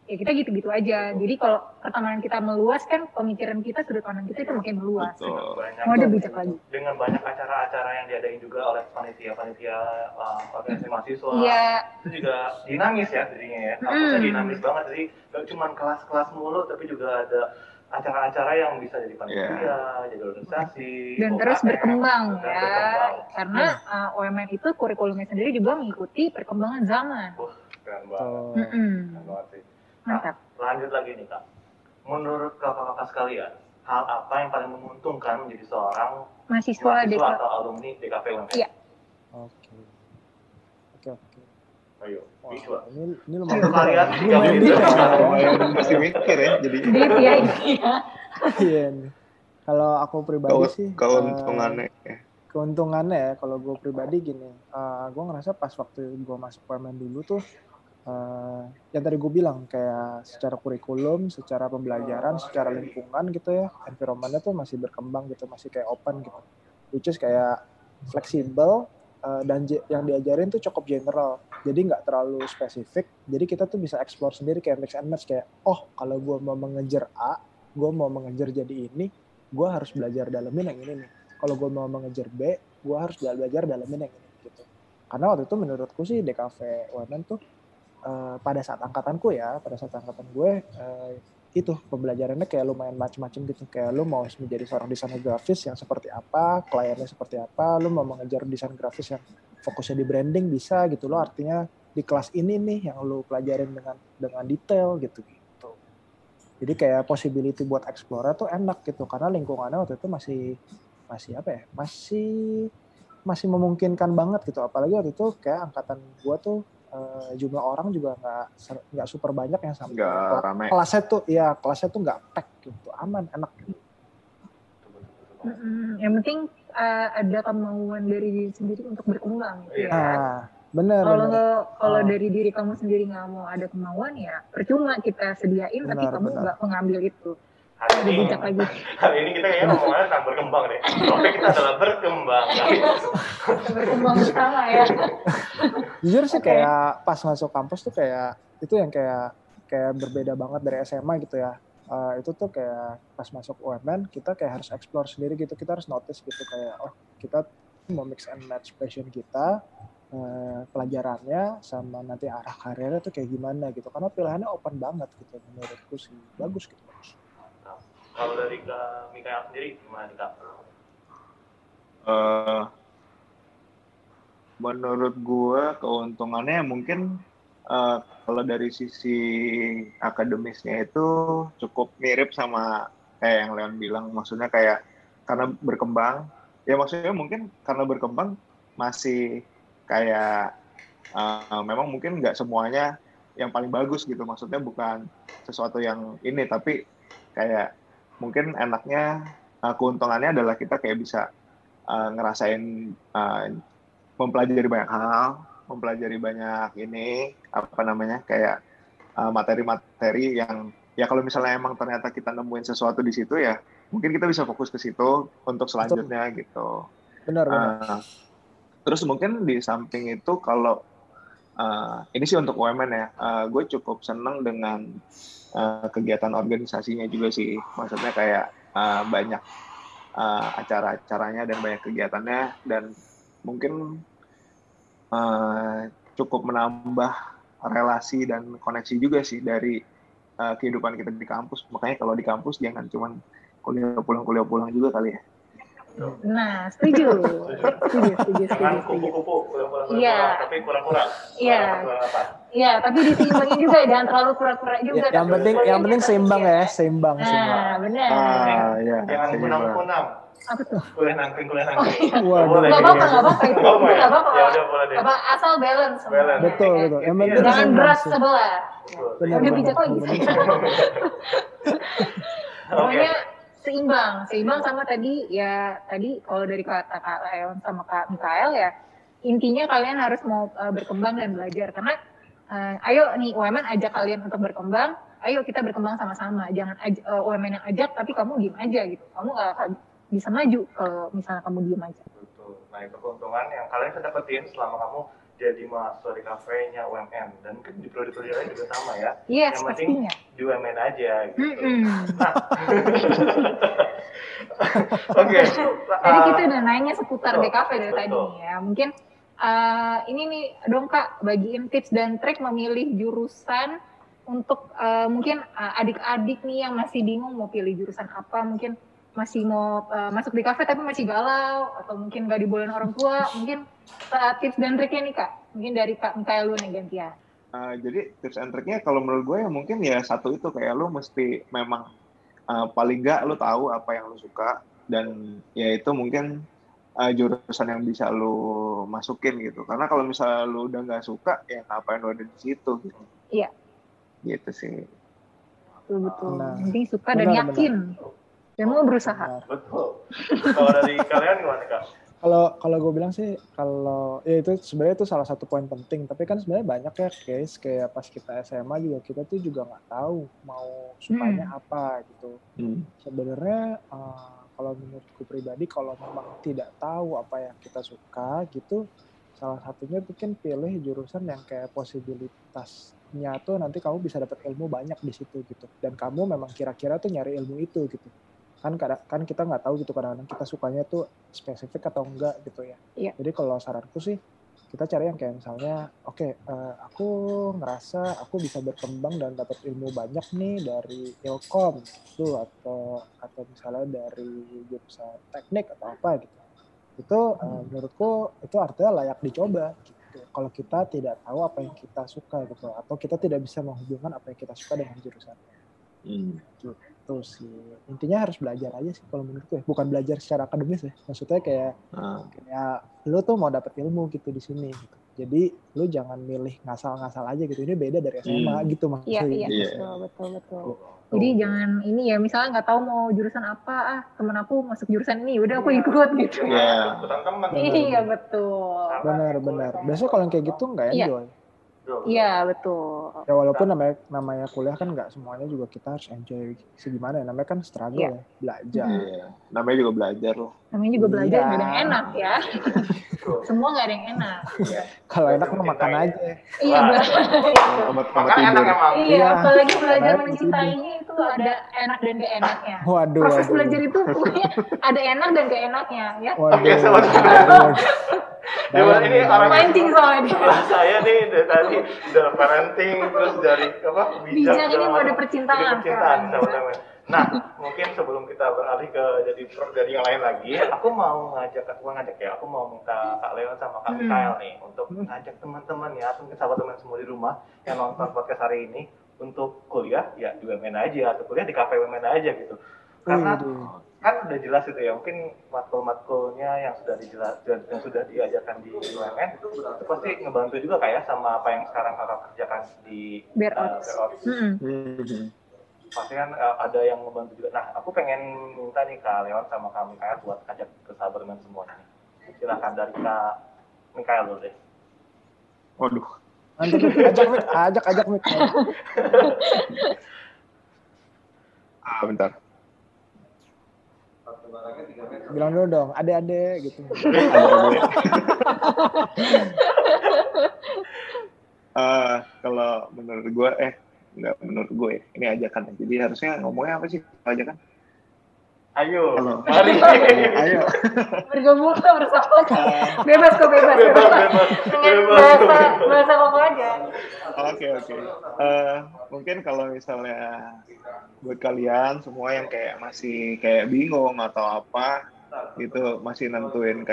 ya kita gitu-gitu aja. Jadi kalau pertemanan kita meluas kan pemikiran kita, sudut pandang kita itu makin meluas. Mau ada bijak lagi.
Dengan banyak acara-acara yang diadain juga oleh panitia organisasi mahasiswa.
Iya.
Itu juga dinamis ya jadinya ya. Kampusnya dinamis banget, jadi gak cuma kelas-kelas mulu, tapi juga ada acara-acara yang bisa jadi panitia, jadi organisasi. Dan
terus berkembang ya. Karena UMN itu kurikulumnya sendiri juga mengikuti perkembangan zaman.
Keren banget. Keren banget sih. Nah, lanjut lagi nih Kak. Menurut kakak-kakak sekalian, hal apa yang paling menguntungkan menjadi seorang mahasiswa atau alumni DKV UMN?
Iya.
Oke.
Ayo, Iswa.
Ini lumayan
kalian
lumayan pasti mikir ya jadi.
Iya nih. Kalau aku pribadi sih keuntungannya ya, kalau gue pribadi gini, gue ngerasa pas waktu gue masuk UMN dulu tuh yang tadi gue bilang kayak secara kurikulum, secara pembelajaran, secara lingkungan gitu ya, environment-nya tuh masih berkembang gitu, masih kayak open gitu, which is kayak fleksibel, dan yang diajarin tuh cukup general, jadi nggak terlalu spesifik, jadi kita tuh bisa explore sendiri kayak mix and match, kayak oh kalau gue mau mengejar A, gue mau mengejar jadi ini, gue harus belajar dalemin yang ini nih, kalau gue mau mengejar B, gue harus belajar dalemin yang ini gitu. Karena waktu itu menurutku sih DKV UMN tuh pada saat angkatan gue itu pembelajarannya kayak lumayan macam-macam gitu, kayak lu mau menjadi seorang desainer grafis yang seperti apa, kliennya seperti apa, lu mau mengejar desain grafis yang fokusnya di branding bisa gitu, lo artinya di kelas ini nih yang lu pelajarin dengan detail gitu. Jadi kayak possibility buat explore tuh enak gitu, karena lingkungannya waktu itu masih apa ya, masih memungkinkan banget gitu, apalagi waktu itu kayak angkatan gue tuh jumlah orang juga nggak super banyak yang sampai kelasnya tuh nggak pack gitu, aman, enak gitu.
Yang penting ada kemauan dari diri sendiri untuk berkembang gitu ya.
Benar.
Kalau dari diri kamu sendiri nggak mau ada kemauan ya percuma kita sediain, tapi kamu nggak mengambil itu.
Hari ini kita kayaknya ngomongannya tentang berkembang deh. Topik kita adalah berkembang.
Berkembang bersama ya.
Jujur sih kayak pas masuk kampus tuh kayak itu yang kayak berbeda banget dari SMA gitu ya. Itu tuh kayak pas masuk UMN kita kayak harus explore sendiri gitu, kita harus notice gitu kayak oh kita mau mix and match passion kita, pelajarannya sama nanti arah karirnya tuh kayak gimana gitu, karena pilihannya open banget gitu, menurutku sih bagus gitu.
Kalau dari Kak Mikael sendiri gimana Kak?
Menurut gue keuntungannya mungkin kalau dari sisi akademisnya itu cukup mirip sama kayak yang Leon bilang, maksudnya kayak karena berkembang, ya maksudnya mungkin karena berkembang masih kayak memang mungkin nggak semuanya yang paling bagus gitu, maksudnya bukan sesuatu yang ini, tapi kayak mungkin enaknya keuntungannya adalah kita kayak bisa ngerasain mempelajari banyak hal, mempelajari banyak ini apa namanya kayak materi-materi yang ya kalau misalnya emang ternyata kita nemuin sesuatu di situ ya mungkin kita bisa fokus ke situ untuk selanjutnya gitu.
Benar.
Terus mungkin di samping itu kalau ini sih untuk UMN ya, gue cukup seneng dengan kegiatan organisasinya juga sih, maksudnya kayak banyak acara-acaranya dan banyak kegiatannya, dan mungkin cukup menambah relasi dan koneksi juga sih dari kehidupan kita di kampus. Makanya kalau di kampus jangan cuman kuliah pulang juga kali ya.
Nah, setuju.
Jangan kupu-kupu pulang-pulang, tapi kurang-kurang. Iya,
tapi diseimbangin juga, jangan terlalu pura-pura juga.
Yang penting seimbang ya, seimbang.
Nah, benar.
Jangan kunam-kunam.
Apa tuh?
Kuliah nangkring.
Nggak apa-apa itu. Nggak apa-apa.
Ya udah boleh deh.
Asal balance.
Betul. Yang penting
jangan berat sebelah.
Benar.
Udah bijak lagi. Pokoknya seimbang sama tadi kalau dari kata Kak Leon sama Kak Mikael ya, intinya kalian harus mau berkembang dan belajar, karena ayo nih UMN ajak kalian untuk berkembang, ayo kita berkembang sama-sama, jangan UMN yang ajak tapi kamu diem aja gitu, kamu gak akan bisa maju kalau misalnya kamu diem aja.
Betul. Nah itu keuntungan yang kalian bisa dapetin selama kamu jadi mahasiswa di kafenya UMN, dan mungkin di prodi-prodi lain juga sama ya.
Yes,
yang penting
pastinya
di UMN aja gitu. Oke.
Jadi kita udah nanya seputar DKV dari tadi ya. Mungkin ini nih dong Kak, bagiin tips dan trik memilih jurusan untuk mungkin adik-adik nih yang masih bingung mau pilih jurusan apa, mungkin masih mau masuk DKV tapi masih galau, atau mungkin gak dibolehin orang tua, mungkin tips dan triknya nih Kak, mungkin dari Kak Mikael dulu nih gantian.
Jadi tips and triknya kalau menurut gue ya mungkin ya satu itu kayak lu mesti memang paling nggak lu tahu apa yang lu suka, dan ya itu mungkin jurusan yang bisa lu masukin gitu, karena kalau misalnya lu udah nggak suka ya ngapain lu ada di situ gitu.
Iya.
Gitu sih.
Betul. Penting suka dan yakin. Dan mau berusaha.
Betul. Kalau dari kalian gimana Kak?
Kalau gue bilang sih, kalau ya itu sebenarnya itu salah satu poin penting. Tapi kan sebenarnya banyak ya case kayak pas kita SMA juga kita tuh juga nggak tahu mau sukanya apa gitu. Sebenarnya kalau menurutku pribadi, kalau memang tidak tahu apa yang kita suka gitu, salah satunya mungkin pilih jurusan yang kayak posibilitasnya tuh nanti kamu bisa dapat ilmu banyak di situ gitu. Dan kamu memang kira-kira tuh nyari ilmu itu gitu. Kan kita nggak tahu gitu, kadang-kadang kita sukanya tuh spesifik atau enggak gitu ya.
Iya.
Jadi kalau saranku sih kita cari yang kayak misalnya aku ngerasa aku bisa berkembang dan dapat ilmu banyak nih dari Ilkom gitu, atau misalnya dari jurusan teknik atau apa gitu. Itu menurutku itu artinya layak dicoba gitu. Kalau kita tidak tahu apa yang kita suka gitu, atau kita tidak bisa menghubungkan apa yang kita suka dengan jurusannya. Gitu sih. Intinya harus belajar aja sih kalau menurutku ya. Bukan belajar secara akademis ya. Maksudnya kayak lu tuh mau dapet ilmu gitu di sini gitu. Jadi lu jangan milih ngasal-ngasal aja gitu. Ini beda dari SMA gitu maksudnya.
Iya, betul. Jadi jangan ini ya, misalnya nggak tahu mau jurusan apa, temen aku masuk jurusan ini, udah aku ikut gitu. Iya, betul.
Benar. Biasanya kalau yang kayak gitu nggak enjoy.
Iya, betul.
Ya walaupun namanya kuliah kan nggak semuanya juga kita harus enjoy segimana ya. Namanya kan struggle ya, belajar.
Namanya juga belajar loh.
Namanya juga belajar, nggak ada yang enak ya. Semua nggak ada yang enak.
Kalau enak mah makan aja.
Iya,
Makan enak emang.
Iya, apalagi belajar mencintainya itu ada enak dan gak enaknya.
Waduh.
Proses belajar itu punya ada enak dan gak enaknya ya.
Waduh.
Ini orang
mancing soalnya.
Saya nih dari tadi dari parenting, terus dari
bijak ini mau ada percintaan.
Nah, mungkin sebelum kita beralih ke dari yang lain lagi, aku mau aku mau minta Kak Leon sama Kak Mikael nih untuk ngajak teman-teman ya, atau mungkin sahabat teman semua di rumah yang nonton podcast hari ini untuk kuliah ya di UMN aja, atau kuliah di kafe UMN aja gitu. Karena kan udah jelas itu ya, mungkin matkul-matkulnya yang sudah diajarkan di UMN itu pasti ngebantu juga kayak sama apa yang sekarang kakak kerjakan di Berots. Pasti kan ada yang membantu juga. Nah, aku pengen minta nih Kak Leon sama Kak Mikael buat ajak ke sahabat teman semuanya. Silakan dari Kak Mikael dulu deh.
Waduh.
Ajak Mikael.
Bentar.
Bilang dulu dong, ade-ade gitu.
Kalau menurut gue, nggak menurut gue, ini ajakan. Jadi harusnya ngomongnya apa sih ajakan?
Ayo, mari.
Ayo.
Bergabung bersama. Bebas. Dengan bahasa koko aja.
Oke. Mungkin kalau misalnya buat kalian semua yang kayak masih kayak bingung atau apa gitu, masih nentuin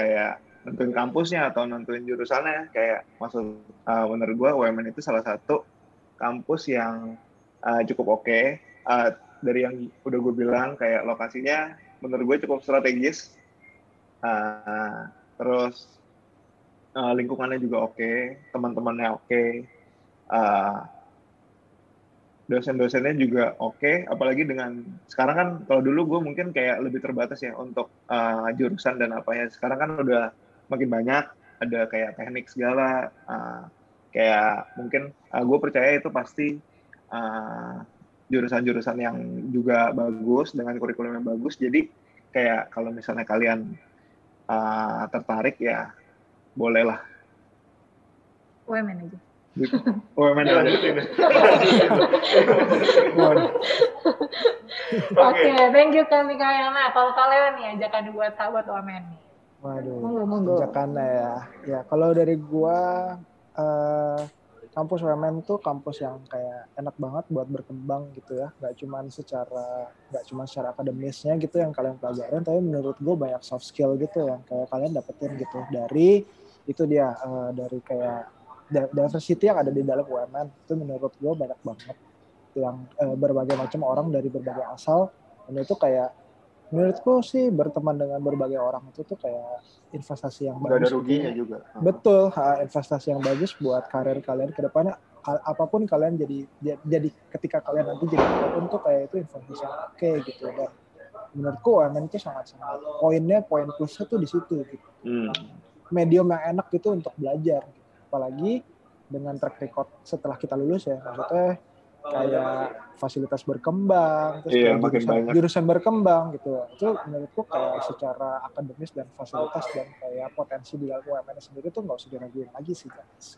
kampusnya atau nentuin jurusannya, kayak menurut gue UMN itu salah satu kampus yang cukup oke. Dari yang udah gue bilang, kayak lokasinya menurut gue cukup strategis, terus lingkungannya juga oke, teman-temannya oke, dosen-dosennya juga oke, apalagi dengan sekarang kan, kalau dulu gue mungkin kayak lebih terbatas ya untuk jurusan dan apa ya, sekarang kan udah makin banyak, ada kayak teknik segala, kayak mungkin gue percaya itu pasti jurusan-jurusan yang juga bagus dengan kurikulum yang bagus. Jadi kayak kalau misalnya kalian tertarik ya bolehlah.
UMN aja.
UMN aja.
Oke, thank you Kak Mikael. Nah, kalau kalian nih ajakan buat sahabat UMN nih.
Waduh,
monggo.
Ajakannya ya. Ya, kalau dari gua kampus UMN tuh kampus yang kayak enak banget buat berkembang gitu ya, nggak cuma secara akademisnya gitu yang kalian pelajarin, tapi menurut gue banyak soft skill gitu yang kayak kalian dapetin gitu dari itu dia dari kayak diversity yang ada di dalam UMN. Itu menurut gue banyak banget yang berbagai macam orang dari berbagai asal, dan itu kayak menurutku sih berteman dengan berbagai orang itu tuh kayak investasi yang bagus.
Gak ada ruginya juga.
Betul, investasi yang bagus buat karir kalian ke depannya. Apapun kalian jadi ketika kalian nanti jadi apapun tuh kayak itu investasi yang oke gitu. Dan menurutku UMN itu sangat-sangat poin plusnya tuh di situ gitu. Medium yang enak gitu untuk belajar gitu. Apalagi dengan track record setelah kita lulus ya, maksudnya kayak fasilitas berkembang, terus jurusan berkembang gitu. Itu menurutku kayak secara akademis dan fasilitas dan kayak potensi di dalam UMN sendiri tuh nggak usah diraguin lagi sih guys.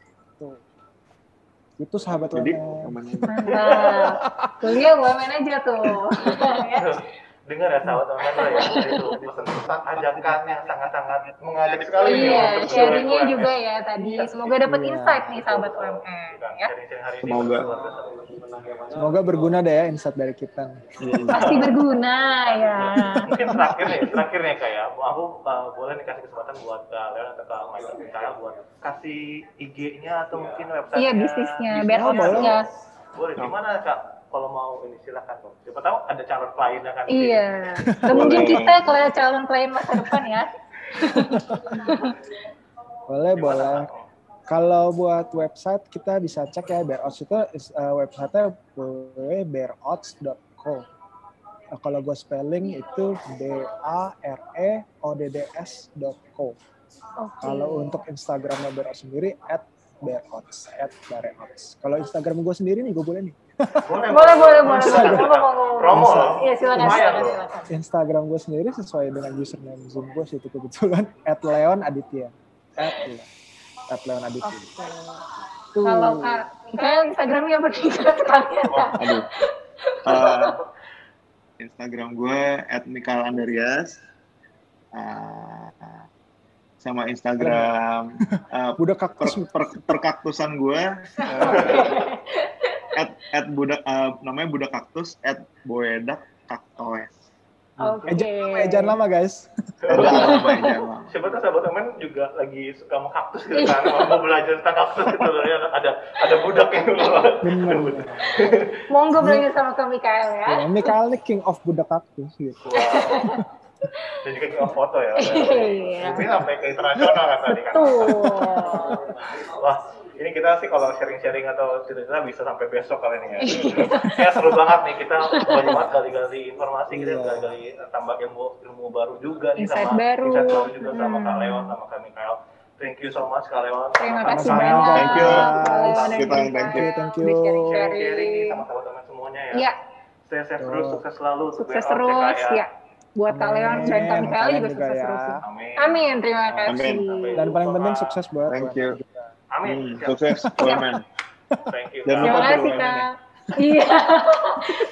Itu sahabat UMN.
Mantap. Kuliah UMN aja tuh.
Dengar ya sahabat UMN lo ya, itu pesan ajakan yang sangat-sangat mengajak sekali.
Iya, sharingnya juga ya tadi. Semoga dapat insight nih sahabat UMN. Ya.
Semoga berguna deh ya insight dari kita.
Pasti berguna ya.
Mungkin terakhir nih kayak aku boleh nih kasih kesempatan buat Leon atau Kak Michael buat kasih IG-nya atau mungkin website-nya.
Iya, bisnisnya, BROTS-nya.
Boleh, gimana Kak? Kalau mau ini silakan dong. Siapa tahu ada calon kliennya kan.
Iya. Mungkin kita kalau calon klien masa depan ya.
Boleh. Kalau buat website kita bisa cek ya BROTS itu website-nya www.berots.co. Kalau gue spelling itu BAREODDS.co. Kalau untuk Instagramnya BROTS sendiri @berots. Kalau Instagram gue sendiri nih, gue boleh nih.
Boleh.
Promo.
Iya, silakan.
Instagram gue sendiri sesuai dengan username Zoom gue sih itu kebetulan @leonaditya. @leonaditya.
Kalau Kak, Instagramnya apa nih sekalian?
Instagram gue @mikaelandarias. Sama Instagram
budak kaktus
perkaktusan gue @budak namanya budak kaktus @boedak kaktoes.
Ejaan lama guys.
Siapa tahu sahabat teman juga lagi suka sama kaktus gitu kan, mau belajar tentang kaktus gitu loh ya, ada budak yang
bener.
Monggo belajar sama Kak Mikael ya.
Mikael nih king of budak kaktus gitu.
Dan juga king of foto ya.
Iya.
Ini sampai ke internasional kan tadi kan. Wah, ini kita sih kalau sharing-sharing atau cerita bisa sampai besok kali ini ya. Ya seru banget nih, kita banyak banget gali-gali informasi, kita gali-gali tambah ilmu baru juga nih,
insight
sama
baru.
Insight baru juga sama Kak Leon sama Kak Mikael. Thank you so much Kak Leon.
Terima kasih
banyak.
Thank you.
Thank you.
Sharing nih sama teman-teman semuanya ya.
Iya.
Stay safe terus, sukses selalu.
Sukses terus ya. Buat Kak Leon dan Kak Mikael juga sukses terus.
Amin.
Terima kasih.
Dan paling penting sukses buat
Thank you.
Amin.
Sukses UMN.
Thank you.
Terima kasih Kak. Iya.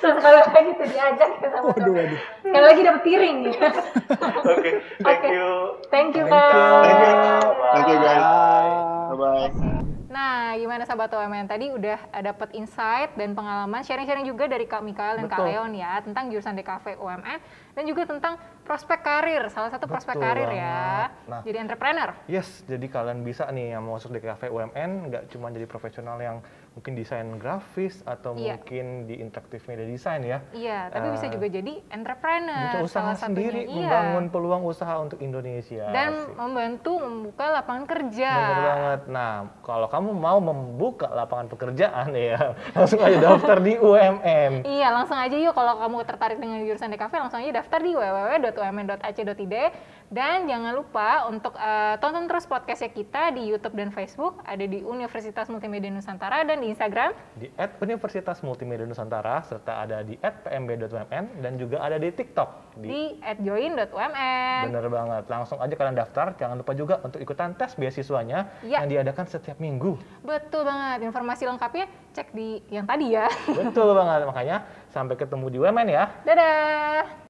Terus kalau lagi tuh diajak ya sama
Waduh.
Sekali lagi dapat piring ya.
Oke, thank you.
Thank you Kak.
Thank you guys. Bye-bye.
Nah, gimana sahabat UMN tadi udah dapat insight dan pengalaman sharing-sharing juga dari Kak Mikael dan Kak Leon ya tentang jurusan DKV UMN dan juga tentang prospek karir, salah satu prospek karir ya.
Nah,
jadi entrepreneur.
Yes, jadi kalian bisa nih yang mau masuk DKV UMN nggak cuma jadi profesional yang mungkin desain grafis atau mungkin di interaktif media design ya.
Iya, tapi bisa juga jadi entrepreneur.
Buka usaha sendiri, membangun peluang usaha untuk Indonesia.
Dan membantu membuka lapangan kerja.
Benar banget. Nah, kalau kamu mau membuka lapangan pekerjaan ya, langsung aja daftar di UMN.
Iya, langsung aja yuk kalau kamu tertarik dengan jurusan DKV, langsung aja daftar di www.umn.ac.id. Dan jangan lupa untuk tonton terus podcastnya kita di YouTube dan Facebook, ada di Universitas Multimedia Nusantara dan di Instagram
di @Universitas Multimedia Nusantara, serta ada di @pmb.umn dan juga ada di TikTok
di @join.umn.
Bener banget, langsung aja kalian daftar. Jangan lupa juga untuk ikutan tes beasiswanya yang diadakan setiap minggu.
Betul banget, informasi lengkapnya cek di yang tadi ya.
Betul banget, makanya sampai ketemu di UMN ya.
Dadah.